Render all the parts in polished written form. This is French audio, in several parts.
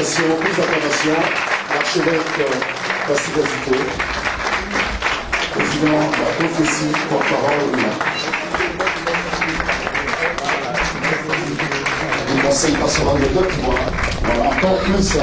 acclamations, l'archevêque Kassy Dazito, président de la prophétie, porte-parole du conseil pastoral de Côte d'Ivoire. Voilà, encore plus.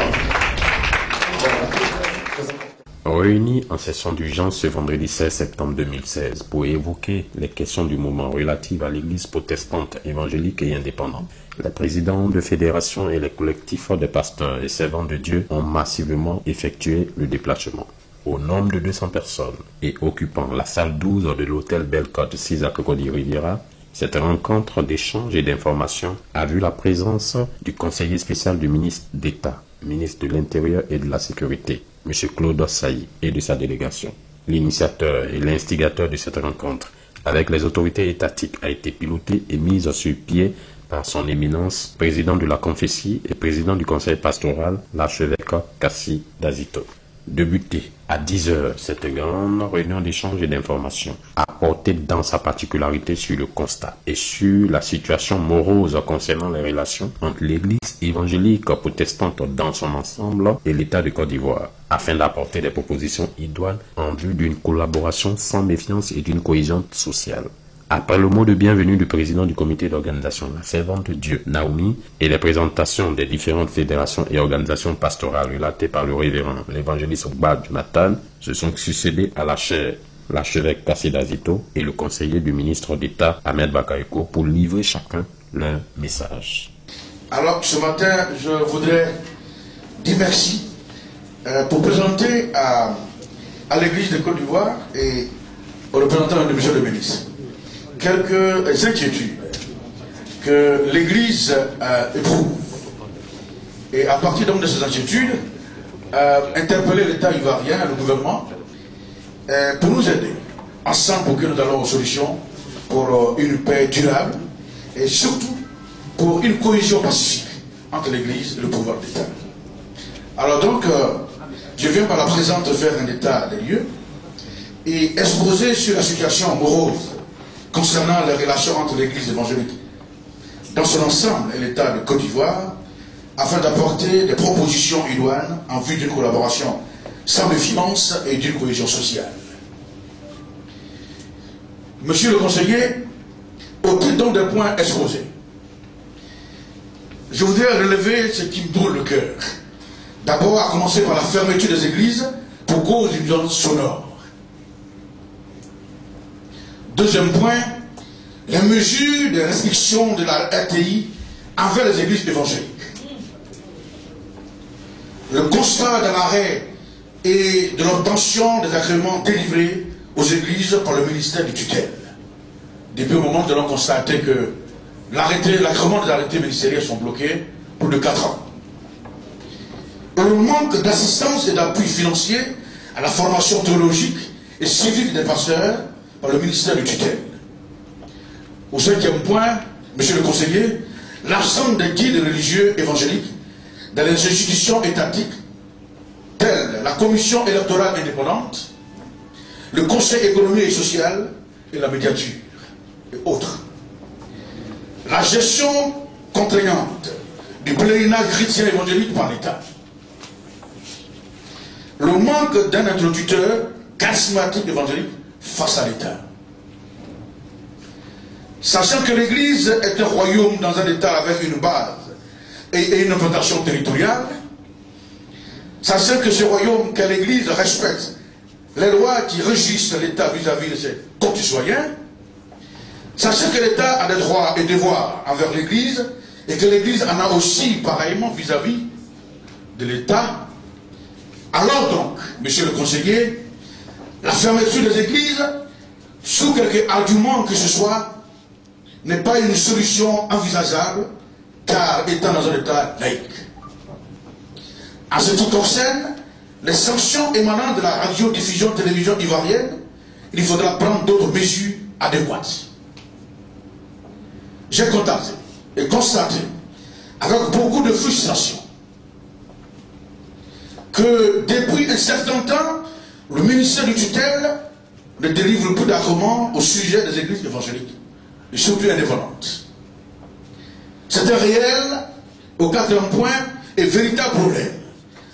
Réunis en session d'urgence ce vendredi 16 septembre 2016 pour évoquer les questions du moment relatives à l'Église protestante, évangélique et indépendante, les présidents de fédérations et les collectifs de pasteurs et servants de Dieu ont massivement effectué le déplacement. Au nombre de 200 personnes et occupant la salle 12 de l'hôtel Bellecote 6 à Cocody Riviera, cette rencontre d'échange et d'information a vu la présence du conseiller spécial du ministre d'État, ministre de l'Intérieur et de la Sécurité, M. Claude Ossaï, et de sa délégation. L'initiateur et l'instigateur de cette rencontre avec les autorités étatiques a été piloté et mise sur pied par son éminence, président de la confessie et président du conseil pastoral, l'archevêque Kassy Dazito. Débuté à 10 h, cette grande réunion d'échange et d'information a porté dans sa particularité sur le constat et sur la situation morose concernant les relations entre l'Église évangélique protestante dans son ensemble et l'État de Côte d'Ivoire, afin d'apporter des propositions idoines en vue d'une collaboration sans méfiance et d'une cohésion sociale. Après le mot de bienvenue du président du comité d'organisation, la servante de Dieu, Naomi, et les présentations des différentes fédérations et organisations pastorales relatées par le révérend, l'évangéliste Ogba Jonathan, se sont succédés à la chaire l'archevêque Kassy Dazito et le conseiller du ministre d'État, Ahmed Bakayoko, pour livrer chacun leur message. Alors, ce matin, je voudrais dire merci pour présenter à l'Église de Côte d'Ivoire et aux représentants de M. le ministre quelques inquiétudes que l'Église éprouve. Et à partir donc de ces inquiétudes, interpeller l'État ivoirien, le gouvernement, pour nous aider, ensemble pour que nous allons aux solutions pour une paix durable et surtout pour une cohésion pacifique entre l'Église et le pouvoir d'État. Alors donc, je viens par la présente faire un état des lieux et exposer sur la situation morose concernant les relations entre l'Église évangélique dans son ensemble et l'État de Côte d'Ivoire, afin d'apporter des propositions idoines en vue d'une collaboration sans méfiance et d'une cohésion sociale. Monsieur le conseiller, au titre donc des points exposés, je voudrais relever ce qui me brûle le cœur. D'abord, à commencer par la fermeture des églises pour cause d'une zone sonore. Deuxième point, les mesures de restriction de la RTI envers les églises évangéliques. Le constat de l'arrêt et de l'obtention des agréments délivrés aux églises par le ministère du tutelle. Depuis le moment où nous allons constater que l'agrément des arrêtés ministériels sont bloqués pour de 4 ans. Et le manque d'assistance et d'appui financier à la formation théologique et civique des pasteurs par le ministère du tutelle. Au 5e point, monsieur le conseiller, l'absence des guides religieux évangéliques dans les institutions étatiques telles la commission électorale indépendante, le conseil économique et social et la médiature et autres. La gestion contraignante du pèlerinage chrétien évangélique par l'État. Le manque d'un interlocuteur charismatique évangélique face à l'État. Sachant que l'Église est un royaume dans un État avec une base et une implantation territoriale, sachant que ce royaume, que l'Église respecte les lois qui régissent l'État vis-à-vis de ses concitoyens, sachant que l'État a des droits et devoirs envers l'Église et que l'Église en a aussi pareillement vis-à-vis de l'État, alors donc, monsieur le conseiller, la fermeture des églises, sous quelque argument que ce soit, n'est pas une solution envisageable, car étant dans un État laïque. En ce qui concerne les sanctions émanant de la radiodiffusion télévision ivoirienne, il faudra prendre d'autres mesures adéquates. J'ai contacté et constaté, avec beaucoup de frustration, que depuis un certain temps, le ministère du tutelle ne délivre plus d'agréments au sujet des églises évangéliques, et surtout indépendantes. C'est un réel, au 4e point, et véritable problème,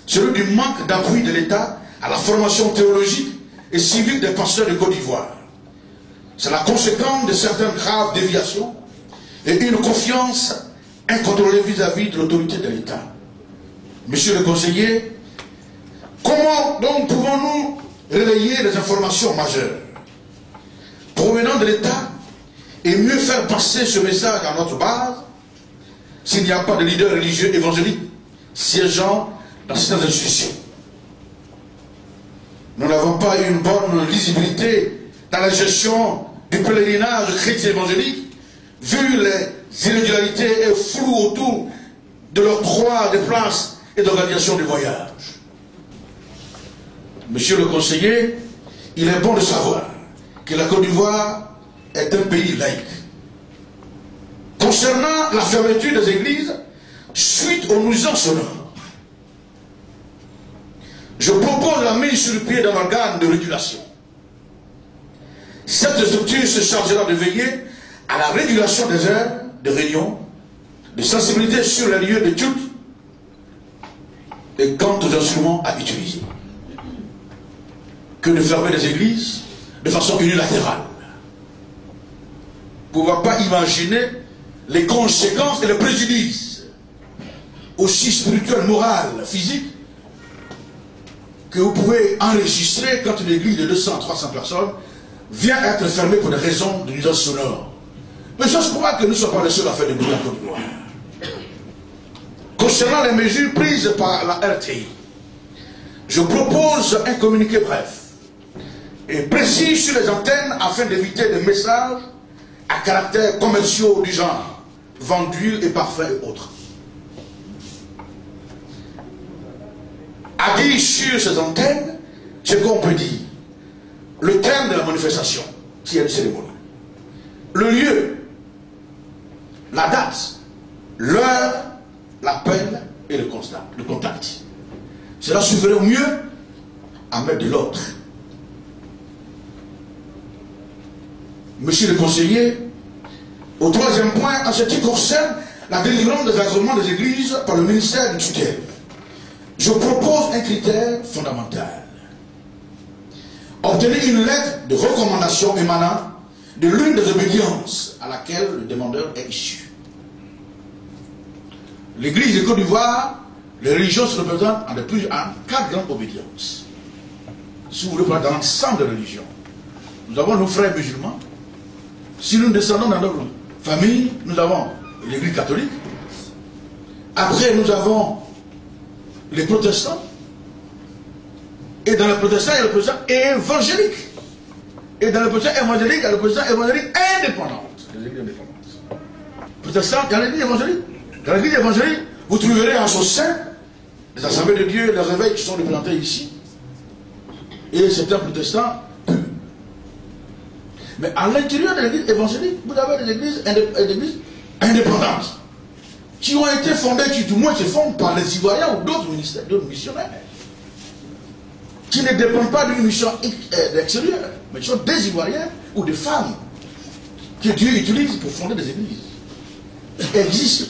celui du manque d'appui de l'État à la formation théologique et civique des pasteurs de Côte d'Ivoire. C'est la conséquence de certaines graves déviations et une confiance incontrôlée vis-à-vis de l'autorité de l'État. Monsieur le conseiller, comment donc pouvons-nous relayer les informations majeures provenant de l'État et mieux faire passer ce message à notre base s'il n'y a pas de leader religieux évangélique siégeant dans ces institutions? Nous n'avons pas une bonne lisibilité dans la gestion du pèlerinage chrétien évangélique, vu les irrégularités et flou autour de l'octroi des places et d'organisation du voyage. Monsieur le conseiller, il est bon de savoir que la Côte d'Ivoire est un pays laïque. Concernant la fermeture des églises, suite aux nuisances sonores, je propose la mise sur le pied d'un organe de régulation. Cette structure se chargera de veiller à la régulation des heures de réunion, de sensibilité sur les lieux de culte et quant aux instruments à utiliser. Que de fermer des églises de façon unilatérale. Vous ne pouvez pas imaginer les conséquences et les préjudices, aussi spirituels, moraux, physiques, que vous pouvez enregistrer quand une église de 200 à 300 personnes vient être fermée pour des raisons de nuisance sonore. Mais je crois que nous ne sommes pas les seuls à faire des bruits en Côte d'Ivoire. Concernant les mesures prises par la RTI, je propose un communiqué bref et précis sur les antennes afin d'éviter des messages à caractère commerciaux du genre vente d'huile et parfums et autres. À dire sur ces antennes ce qu'on peut dire: le terme de la manifestation, s'il y a une cérémonie, le lieu, la date, l'heure, l'appel et le contact. Cela suffirait au mieux à mettre de l'ordre. Monsieur le conseiller, au troisième point, en ce qui concerne la délivrance des agréments des églises par le ministère du tutelle, je propose un critère fondamental. Obtenir une lettre de recommandation émanant de l'une des obédiences à laquelle le demandeur est issu. L'Église de Côte d'Ivoire, les religions se représentent en 4 grandes obédiences. Si vous voulez prendre dans l'ensemble des religions, nous avons nos frères musulmans. Si nous descendons dans notre famille, nous avons l'Église catholique. Après, nous avons les protestants. Et dans les protestants, il y a le protestant évangélique. Et dans le protestant évangélique, il y a le protestant évangélique indépendant. Les églises indépendantes. Protestants, il y a l'église évangélique. Dans l'église évangélique, vous trouverez en son sein les assemblées de Dieu, les réveils qui sont représentés ici. Et c'est un protestant pur. Mais à l'intérieur de l'église évangélique, vous avez des églises indépendantes qui ont été fondées, qui du moins se fondent par les Ivoiriens ou d'autres ministères, d'autres missionnaires, qui ne dépendent pas d'une mission extérieure, mais qui sont des Ivoiriens ou des femmes que Dieu utilise pour fonder des églises. Il existe.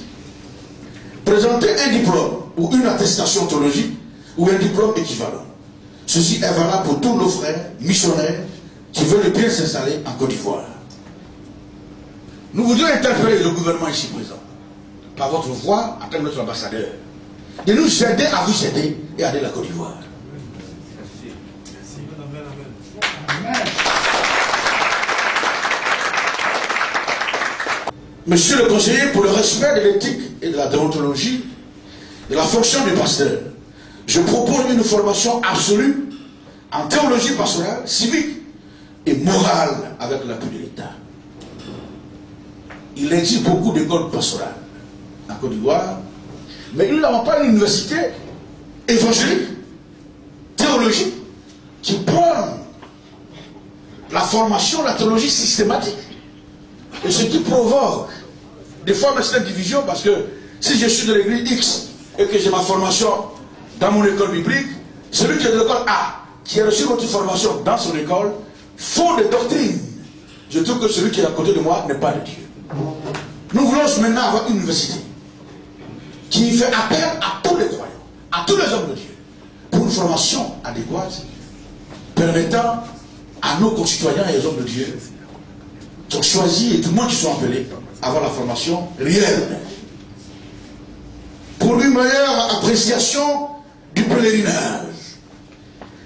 Présenter un diplôme ou une attestation théologique ou un diplôme équivalent. Ceci est valable pour tous nos frères missionnaires qui veulent bien s'installer en Côte d'Ivoire. Nous voudrions interpeller le gouvernement ici présent, par votre voix, en tant que notre ambassadeur, de nous aider à vous aider et à aider la Côte d'Ivoire. Monsieur le conseiller, pour le respect de l'éthique et de la déontologie de la fonction du pasteur, je propose une formation absolue en théologie pastorale, civique et morale avec l'appui de l'État. Il existe beaucoup d'écoles pastorales en Côte d'Ivoire, mais nous n'avons pas une université évangélique, théologique, qui prône la formation, la théologie systématique. Et ce qui provoque des fois cette division, parce que si je suis de l'église X et que j'ai ma formation dans mon école biblique, celui qui est de l'école A, qui a reçu votre formation dans son école, font des doctrines. Je trouve que celui qui est à côté de moi n'est pas de Dieu. Nous voulons maintenant avoir une université qui qui fait appel à tous les croyants, à tous les hommes de Dieu, pour une formation adéquate, permettant à nos concitoyens et les hommes de Dieu qui sont choisis et tout le monde qui sont appelés à avoir la formation réelle. Pour une meilleure appréciation du pèlerinage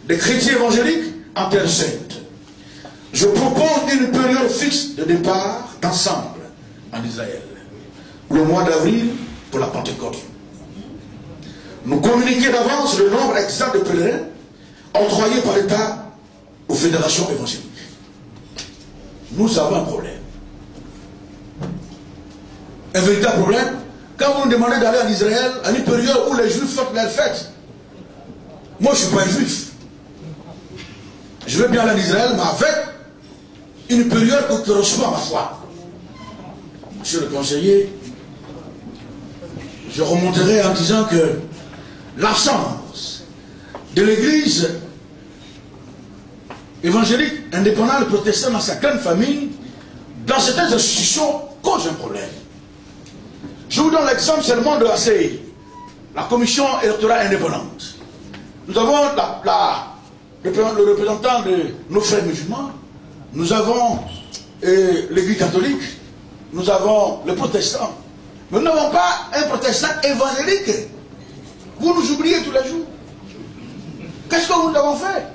des chrétiens évangéliques en Terre Sainte, je propose une période fixe de départ d'ensemble en Israël, le mois d'avril pour la Pentecôte. Nous communiquer d'avance le nombre exact de pèlerins octroyés par l'État aux fédérations évangéliques. Nous avons un problème. Un véritable problème. Quand vous nous demandez d'aller en Israël à une période où les Juifs font leur fête, moi je ne suis pas un Juif. Je veux bien aller en Israël, mais avec une période où tu reçois ma foi. Monsieur le conseiller, je remonterai en disant que l'absence de l'Église évangélique indépendante protestante dans sa grande famille, dans certaines institutions, cause un problème. Je vous donne l'exemple seulement de la CI, la Commission électorale indépendante. Nous avons le représentant de nos frères musulmans, nous avons l'Église catholique, nous avons les protestants. Mais nous n'avons pas un protestant évangélique. Vous nous oubliez tous les jours. Qu'est-ce que nous avons fait?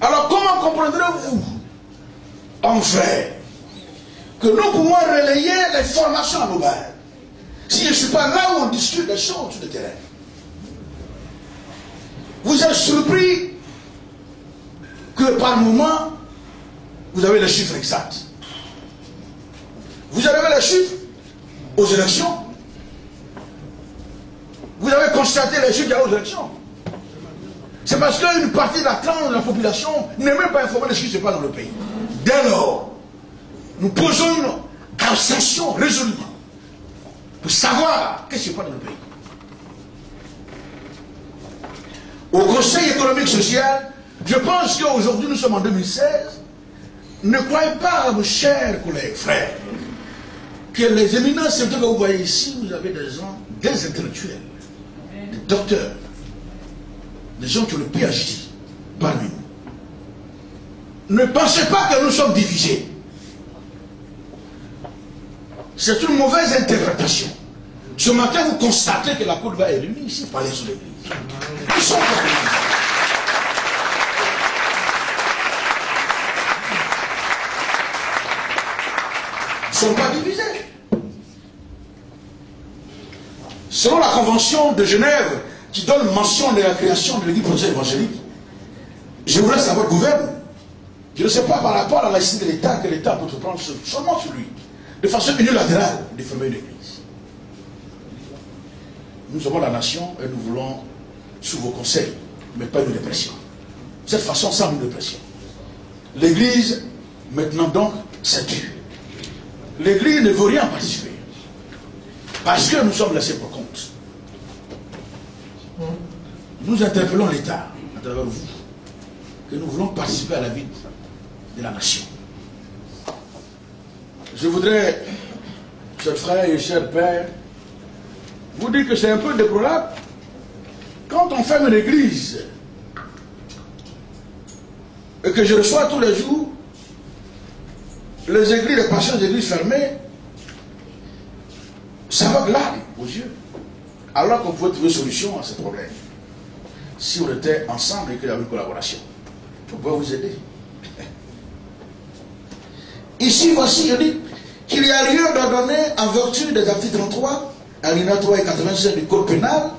Alors comment comprendrez-vous, enfin, que nous pouvons relayer les formations à nos bains si je ne suis pas là où on discute des choses sur le terrain? Vous êtes surpris que par moment, vous avez les chiffres exacts. Vous avez les chiffres aux élections. Vous avez constaté les chiffres aux élections. C'est parce qu'une partie de la tranche de la population n'est même pas informée de ce qui se passe dans le pays. Dès lors, nous posons une abstention résolument pour savoir qu'est-ce qui se passe dans le pays. Au Conseil économique social, je pense qu'aujourd'hui nous sommes en 2016, ne croyez pas, mes chers collègues, frères, que les éminences que vous voyez ici, vous avez des gens, des intellectuels, des docteurs, des gens qui ont le PhD parmi nous. Ne pensez pas que nous sommes divisés. C'est une mauvaise interprétation. Ce matin, vous constatez que la Côte d'Ivoire est réunie ici par les autres églises. Ils sont pas divisés. Ils ne sont pas divisés. Selon la Convention de Genève, qui donne mention de la création de l'Église protestante évangélique, je voudrais savoir, gouverne, je ne sais pas par rapport à la laïcité de l'État que l'État peut prendre seulement sur lui, de façon unilatérale, de former une Église. Nous sommes la nation et nous voulons, sous vos conseils, mais pas une répression. De cette façon, sans une répression. L'Église, maintenant donc, c'est Dieu. L'Église ne veut rien participer. Parce que nous sommes laissés pour compte. Nous interpellons l'État, à travers vous, que nous voulons participer à la vie de la nation. Je voudrais, chers frères et chers pères, vous dire que c'est un peu déplorable quand on ferme une église et que je reçois tous les jours les églises, les pasteurs des églises fermées, ça va là aux yeux. Alors qu'on pouvait trouver solution à ce problème. Si on était ensemble et qu'il y avait une collaboration, on peut vous aider. Ici, voici, je dis qu'il y a lieu d'ordonner en vertu des articles 33, alinéa 3 et 87 du Code pénal,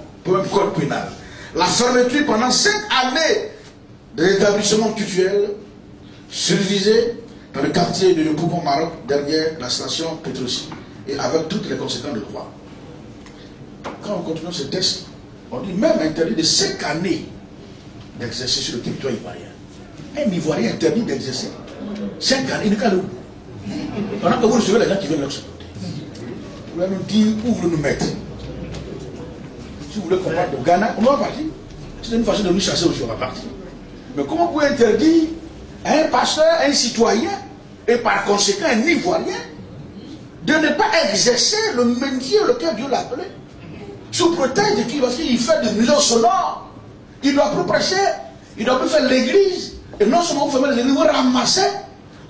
la fermeture pendant 5 années de l'établissement cultuel subdivisé dans le quartier de Poupon Maroc, derrière la station Petrosi, et avec toutes les conséquences de droit. Quand on continue ce texte, on dit même interdit de 5 années d'exercer sur le territoire ivoirien. Un Ivoirien interdit d'exercer 5 années, il est calme. Pendant que vous recevez les gens qui viennent de l'autre côté. Vous allez nous dire où vous voulez nous mettre. Si vous voulez qu'on parle de Ghana, on va partir. C'est une façon de nous chasser aussi, on va partir. Mais comment vous pouvez interdire à un pasteur, à un citoyen, et par conséquent un Ivoirien, de ne pas exercer le métier auquel Dieu l'a appelé? sous prétexte qu'il fait des nuisances sonores. Il ne doit plus prêcher, il ne doit plus faire l'église. Et non seulement vous fermez l'église, vous ramassez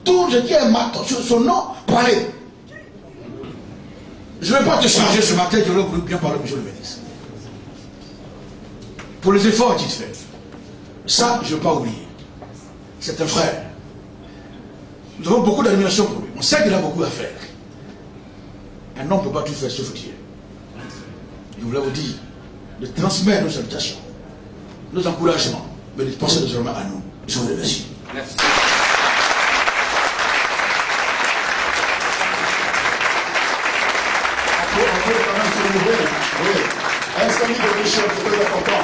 tout ce qui est sur son nom pour aller. Je ne vais pas te changer ce matin, je voulais bien parler, monsieur le ministre. Pour les efforts qu'il fait. Ça, je ne vais pas oublier. C'est un frère. Nous avons beaucoup d'admiration pour lui. On sait qu'il a beaucoup à faire. Un homme ne peut pas tout faire sauf Dieu. Je voulais vous dire de transmettre nos salutations, nos encouragements, mais de penser désormais à nous. Je vous remercie. Merci. On peut quand même se renouveler. Oui. Est-ce qu'il y a quelque chose de très important?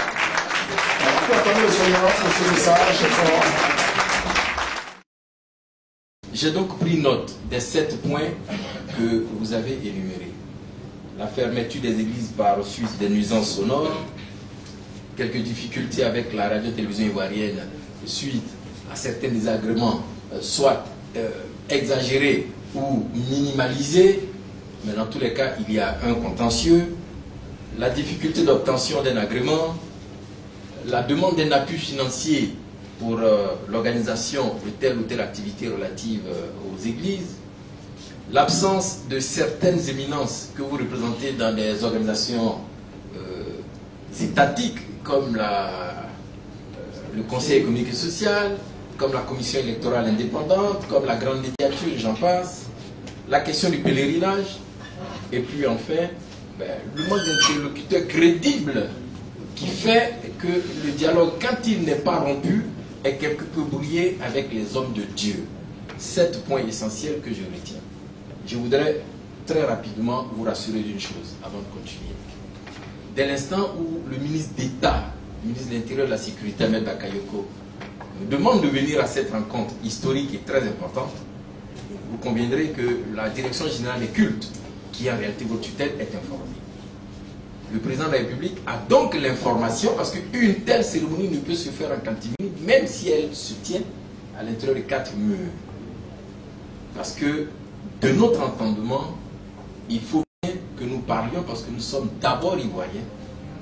On peut attendre le Seigneur pour ce message. J'ai donc pris note des 7 points que vous avez énumérés. La fermeture des églises par suite des nuisances sonores, quelques difficultés avec la radio-télévision ivoirienne suite à certains désagréments, soit exagérés ou minimalisés, mais dans tous les cas, il y a un contentieux, la difficulté d'obtention d'un agrément, la demande d'un appui financier pour l'organisation de telle ou telle activité relative aux églises, l'absence de certaines éminences que vous représentez dans des organisations étatiques comme le Conseil économique et social, comme la Commission électorale indépendante, comme la Grande Médiature, j'en passe, la question du pèlerinage, et puis enfin, le manque d'interlocuteurs crédibles qui fait que le dialogue, quand il n'est pas rompu, est quelque peu brouillé avec les hommes de Dieu. 7 points essentiels que je retiens. Je voudrais très rapidement vous rassurer d'une chose avant de continuer. Dès l'instant où le ministre d'État, le ministre de l'Intérieur et de la Sécurité, Ahmed Bakayoko, me demande de venir à cette rencontre historique et très importante, vous conviendrez que la Direction générale des cultes, qui est en réalité votre tutelle, est informée. Le président de la République a donc l'information, parce qu'une telle cérémonie ne peut se faire en catimini, même si elle se tient à l'intérieur de 4 murs. Parce que, de notre entendement, il faut bien que nous parlions, parce que nous sommes d'abord Ivoiriens,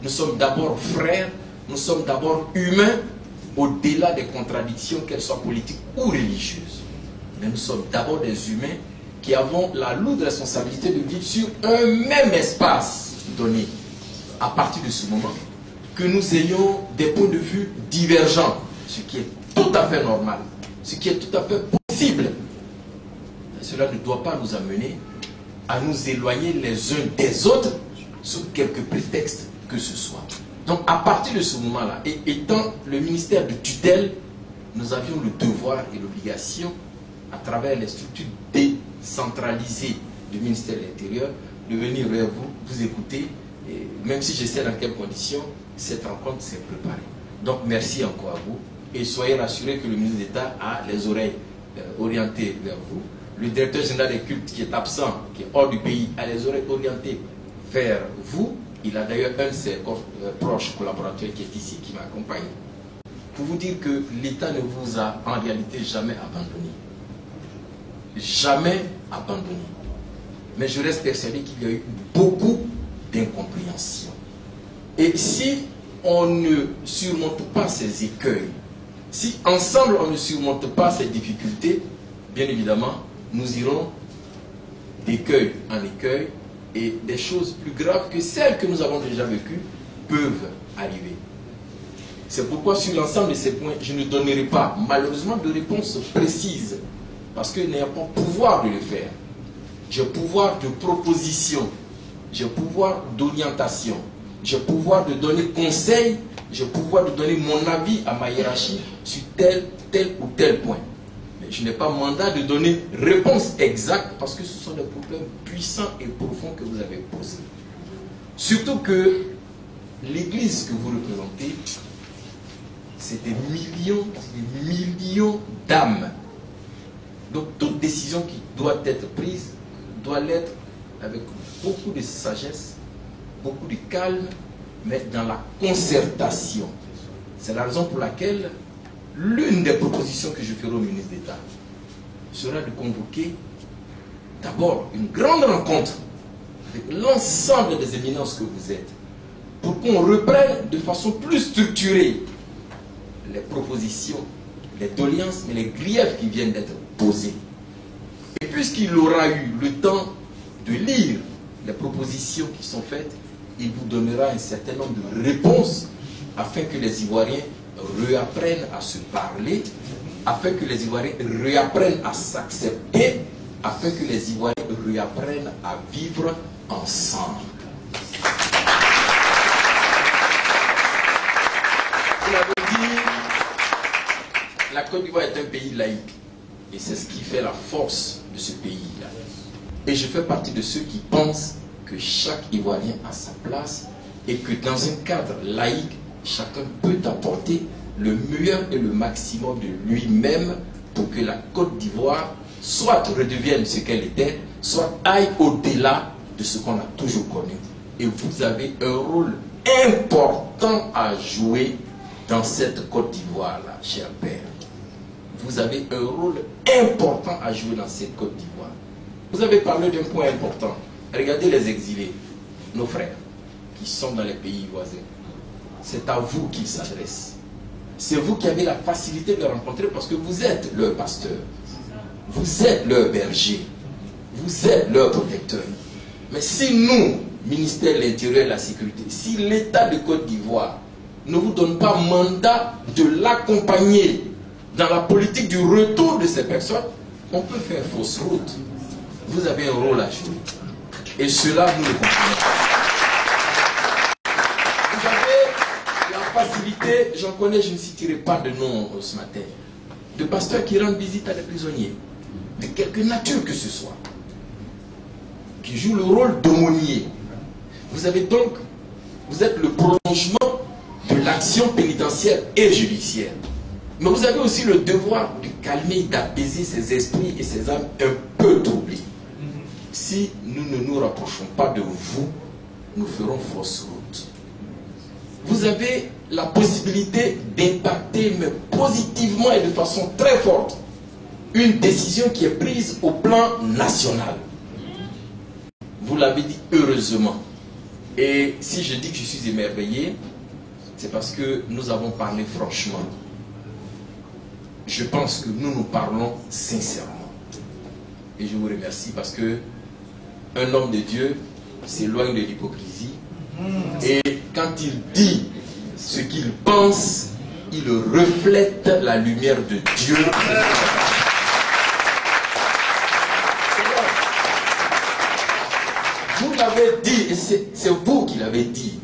nous sommes d'abord frères, nous sommes d'abord humains, au-delà des contradictions, qu'elles soient politiques ou religieuses. Mais nous sommes d'abord des humains qui avons la lourde responsabilité de vivre sur un même espace donné. À partir de ce moment, que nous ayons des points de vue divergents, ce qui est tout à fait normal, ce qui est tout à fait possible. Cela ne doit pas nous amener à nous éloigner les uns des autres sous quelque prétexte que ce soit. Donc à partir de ce moment-là, et étant le ministère de tutelle, nous avions le devoir et l'obligation, à travers les structures décentralisées du ministère de l'Intérieur, de venir vers vous, vous écouter, et même si je sais dans quelles conditions, cette rencontre s'est préparée. Donc merci encore à vous, et soyez rassurés que le ministre d'État a les oreilles orientées vers vous. Le directeur général des cultes qui est absent, qui est hors du pays, a les oreilles orientées vers vous. Il a d'ailleurs un de ses proches collaborateurs qui est ici, qui m'accompagne. Pour vous dire que l'État ne vous a en réalité jamais abandonné. Jamais abandonné. Mais je reste persuadé qu'il y a eu beaucoup d'incompréhension. Et si on ne surmonte pas ces écueils, si ensemble on ne surmonte pas ces difficultés, bien évidemment, nous irons d'écueil en écueil et des choses plus graves que celles que nous avons déjà vécues peuvent arriver. C'est pourquoi sur l'ensemble de ces points, je ne donnerai pas malheureusement de réponse précise parce que je n'ai pas pouvoir de le faire. J'ai pouvoir de proposition, j'ai pouvoir d'orientation, j'ai pouvoir de donner conseil, j'ai pouvoir de donner mon avis à ma hiérarchie sur tel ou tel point. Mais je n'ai pas mandat de donner réponse exacte parce que ce sont des problèmes puissants et profonds que vous avez posés. Surtout que l'Église que vous représentez, c'est des millions d'âmes. Donc toute décision qui doit être prise doit l'être avec beaucoup de sagesse, beaucoup de calme, mais dans la concertation. C'est la raison pour laquelle l'une des propositions que je ferai au ministre d'État sera de convoquer d'abord une grande rencontre avec l'ensemble des éminences que vous êtes, pour qu'on reprenne de façon plus structurée les propositions, les doléances, mais les griefs qui viennent d'être posés. Et puisqu'il aura eu le temps de lire les propositions qui sont faites, il vous donnera un certain nombre de réponses afin que les Ivoiriens réapprennent à se parler, afin que les Ivoiriens réapprennent à s'accepter, afin que les Ivoiriens réapprennent à vivre ensemble. Vous l'avez dit, la Côte d'Ivoire est un pays laïque. Et c'est ce qui fait la force de ce pays-là. Et je fais partie de ceux qui pensent que chaque Ivoirien a sa place et que dans un cadre laïque, chacun peut apporter le meilleur et le maximum de lui-même pour que la Côte d'Ivoire soit redevienne ce qu'elle était, soit aille au-delà de ce qu'on a toujours connu. Et vous avez un rôle important à jouer dans cette Côte d'Ivoire-là, cher père. Vous avez un rôle important à jouer dans cette Côte d'Ivoire. Vous avez parlé d'un point important. Regardez les exilés, nos frères, qui sont dans les pays voisins. C'est à vous qu'ils s'adressent. C'est vous qui avez la facilité de les rencontrer parce que vous êtes leur pasteur. Vous êtes leur berger. Vous êtes leur protecteur. Mais si nous, ministère de l'Intérieur et de la Sécurité, si l'État de Côte d'Ivoire ne vous donne pas mandat de l'accompagner dans la politique du retour de ces personnes, on peut faire fausse route. Vous avez un rôle à jouer. Et cela, nous le comprenons. Vous avez la facilité, j'en connais, je ne citerai pas de nom ce matin, de pasteurs qui rendent visite à des prisonniers, de quelque nature que ce soit, qui jouent le rôle d'aumônier. Vous avez donc, vous êtes le prolongement de l'action pénitentiaire et judiciaire. Mais vous avez aussi le devoir de calmer, d'apaiser ces esprits et ces âmes un peu troublées. Si nous ne nous rapprochons pas de vous, nous ferons fausse route. Vous avez la possibilité d'impacter, mais positivement et de façon très forte, une décision qui est prise au plan national. Vous l'avez dit heureusement. Et si je dis que je suis émerveillé, c'est parce que nous avons parlé franchement. Je pense que nous nous parlons sincèrement. Et je vous remercie parce que un homme de Dieu s'éloigne de l'hypocrisie. Et quand il dit ce qu'il pense, il reflète la lumière de Dieu. Vous l'avez dit, et c'est vous qui l'avez dit.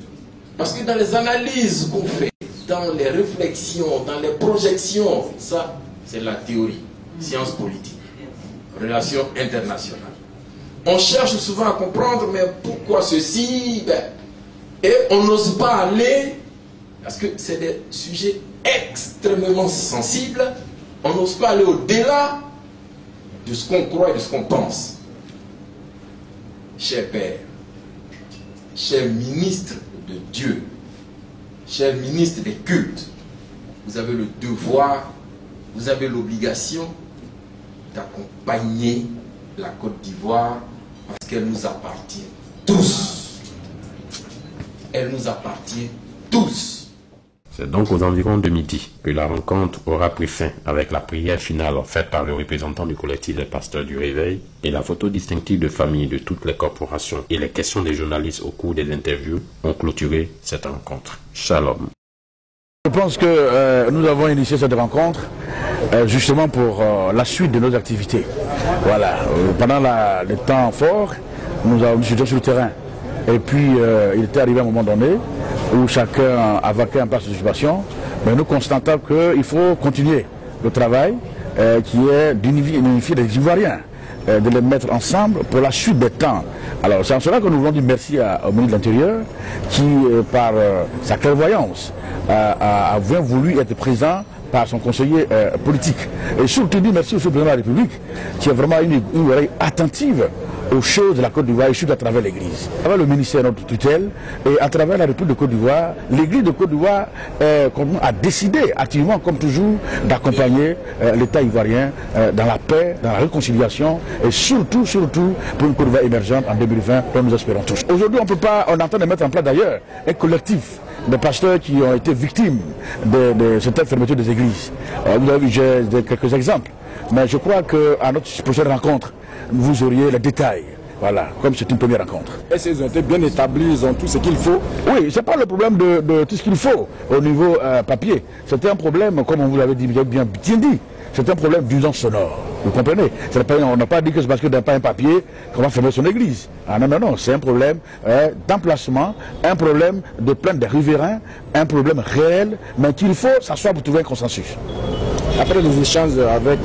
Parce que dans les analyses qu'on fait, dans les réflexions, dans les projections, ça, c'est la théorie, science politique, relations internationales. On cherche souvent à comprendre, mais pourquoi ceci, et on n'ose pas aller, parce que c'est des sujets extrêmement sensibles, on n'ose pas aller au-delà de ce qu'on croit et de ce qu'on pense. Cher Père, cher ministre de Dieu, cher ministre des cultes, vous avez le devoir, vous avez l'obligation d'accompagner la Côte d'Ivoire parce qu'elle nous appartient tous. Elle nous appartient tous. C'est donc aux environs de midi que la rencontre aura pris fin avec la prière finale faite par le représentant du collectif des pasteurs du Réveil et la photo distinctive de famille de toutes les corporations et les questions des journalistes au cours des interviews ont clôturé cette rencontre. Shalom. Je pense que nous avons initié cette rencontre justement pour la suite de nos activités. Voilà, pendant les temps forts, nous étions sur le terrain. Et puis il était arrivé un moment donné où chacun a vaqué un peu sa situation, mais nous constatons qu'il faut continuer le travail qui est d'unifier les Ivoiriens, de les mettre ensemble pour la suite des temps. Alors c'est en cela que nous voulons dire merci au ministre de l'Intérieur qui, par sa clairvoyance, a bien voulu être présent par son conseiller politique. Et surtout dire merci au président de la République qui est vraiment une oreille attentive aux choses de la Côte d'Ivoire et surtout à travers l'Église. À travers le ministère de notre tutelle et à travers la République de Côte d'Ivoire, l'Église de Côte d'Ivoire a décidé activement, comme toujours, d'accompagner l'État ivoirien dans la paix, dans la réconciliation et surtout pour une Côte d'Ivoire émergente en 2020 dont nous espérons tous. Aujourd'hui, on est en train de mettre en place d'ailleurs un collectif de pasteurs qui ont été victimes de cette fermeture des églises. Vous avez vu, j'ai quelques exemples. Mais je crois qu'à notre prochaine rencontre, vous auriez les détails. Voilà, comme c'est une première rencontre. Est-ce qu'ils ont été bien établis, ils ont tout ce qu'il faut? Oui, ce n'est pas le problème de tout ce qu'il faut au niveau papier. C'était un problème, comme on vous l'avait bien dit, c'est un problème d'usance sonore. Vous comprenez? On n'a pas dit que c'est parce qu'il n'y a pas un papier qu'on va fermer son église. Ah non, non, non, c'est un problème d'emplacement, un problème de plainte des riverains, un problème réel, mais qu'il faut s'asseoir pour trouver un consensus. Après les échanges avec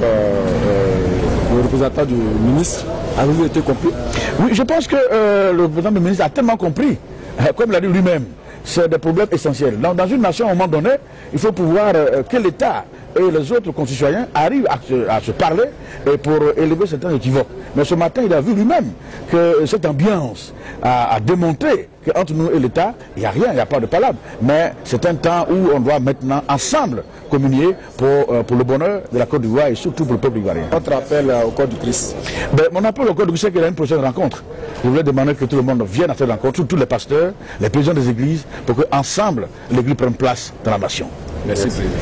le représentant du ministre, avez-vous été compris? Oui, je pense que le représentant du ministre a tellement compris, comme l'a dit lui-même, c'est des problèmes essentiels. Dans une nation, à un moment donné, il faut pouvoir que l'État et les autres concitoyens arrivent à se parler et pour élever certains équivoques. Mais ce matin, il a vu lui-même que cette ambiance a démontré qu'entre nous et l'État, il n'y a rien, il n'y a pas de palabre. Mais c'est un temps où on doit maintenant ensemble communier pour le bonheur de la Côte d'Ivoire et surtout pour le peuple ivoirien. Votre appel au Corps du Christ? Mon appel au Corps du Christ, c'est qu'il y a une prochaine rencontre. Je voulais demander que tout le monde vienne à cette rencontre, tous les pasteurs, les présidents des églises, pour qu'ensemble, l'Église prenne place dans la nation. Merci.